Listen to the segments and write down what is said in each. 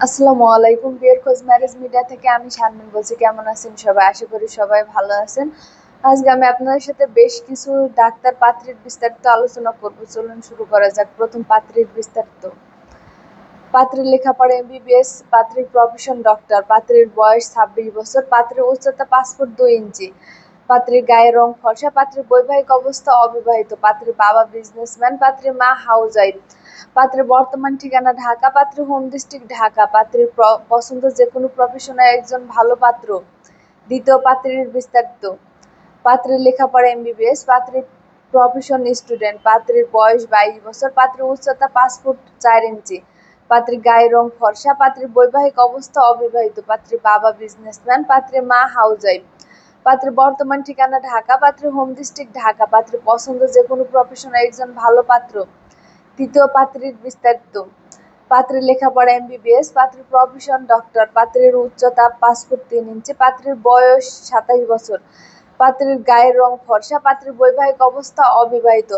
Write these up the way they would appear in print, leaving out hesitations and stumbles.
আসসালামু আলাইকুম। বিয়ের খোঁজ ম্যারেজ মিডিয়া থেকে আমি শারমিন বলছি। কেমন আছেন সবাই? আশা করি সবাই ভালো আছেন। আজকে আমি আপনাদের সাথে বেশ কিছু ডাক্তার পাত্রীর বিস্তারিত আলোচনা করব। চলুন শুরু করা যাক। প্রথম, পাত্রীর বিস্তারিত। পাত্রীর লেখাপড়া এমবিবিএস, পাত্রীর প্রফেশন ডক্টর, পাত্রীর বয়স 26 বছর, পাত্রীর উচ্চতা 5 ফুট 2 ইঞ্চি, পাত্রীর গায়ের রং ফর্সা, পাত্রীর বৈবাহিক অবস্থা অবিবাহিত, পাত্রীর বাবা বিজনেসম্যান, পাত্রীর মা হাউসওয়াইফ, পাত্রীর বর্তমান ঠিকানা ঢাকা, পাত্রীর হোম ডিস্ট্রিক্ট ঢাকা, পাত্রীর পছন্দ যে কোনো প্রফেশনে একজন ভালো পাত্র। দ্বিতীয়, পাত্রীর বিস্তারিত। পাত্রীর লেখাপড়া এমবিবিএস, পাত্রীর প্রফেশন স্টুডেন্ট, পাত্রীর বয়স 22 বছর, পাত্রীর উচ্চতা 5 ফুট 4 ইঞ্চি, পাত্রীর গায়ের রং ফর্সা, পাত্রীর বৈবাহিক অবস্থা অবিবাহিত, পাত্রীর বাবা বিজনেসম্যান, পাত্রীর মা হাউসওয়াইফ, পাত্রীর বর্তমান ঠিকানা ঢাকা, পাত্রীর হোম ডিস্ট্রিক্ট ঢাকা, পাত্রীর পছন্দ যে কোনো প্রফেশনে একজন ভালো পাত্র। তৃতীয়, পাত্রীর বিস্তারিত। পাত্রীর লেখাপড়া এমবিবিএস, পাত্রীর প্রফেশন ডক্টর, পাত্রীর উচ্চতা 5 ফুট 3 ইঞ্চি, পাত্রীর বয়স 27 বছর, পাত্রীর গায়ের রং ফর্সা, পাত্রীর বৈবাহিক অবস্থা অবিবাহিত,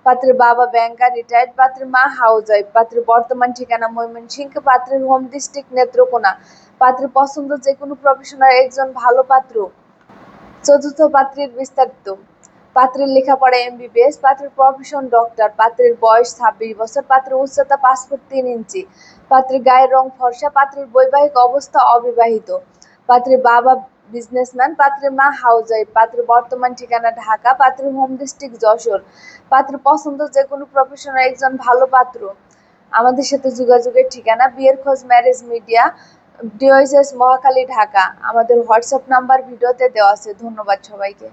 পাত্রীর বাবা ব্যাংকার রিটায়ার্ড, পাত্রীর মা হাউসওয়াইফ, পাত্রীর বর্তমান ঠিকানা ময়মনসিংহ, পাত্রীর হোম ডিস্ট্রিক্ট নেত্রকোনা, পাত্রীর পছন্দ যে কোনো প্রফেশনাল একজন ভালো পাত্র। চতুর্থ, পাত্রীর বিস্তারিত। পাত্রীর লেখাপড়া এমবিবিএস, পাত্রীর প্রফেশন ডক্টর, পাত্রীর বয়স 26 বছর, পাত্রীর উচ্চতা 5 ফুট 3 ইঞ্চি, পাত্রীর গায়ের রং ফর্সা, পাত্রীর বৈবাহিক অবস্থা অবিবাহিত, পাত্রীর বাবা বিজনেসম্যান, পাত্রীর মা হাউসওয়াইফ, পাত্রীর বর্তমান ঠিকানা ঢাকা, পাত্রীর হোম ডিস্ট্রিক্ট যশোর, পাত্রীর পছন্দ যে কোনো প্রফেশনাল একজন ভালো পাত্র। আমাদের সাথে যোগাযোগের ঠিকানা বিয়ের খোঁজ marriage media, DOHS Mohakhali, Dhaka. আমাদের হোয়াটসঅ্যাপ নাম্বার ভিডিওতে দেওয়া আছে। ধন্যবাদ সবাইকে।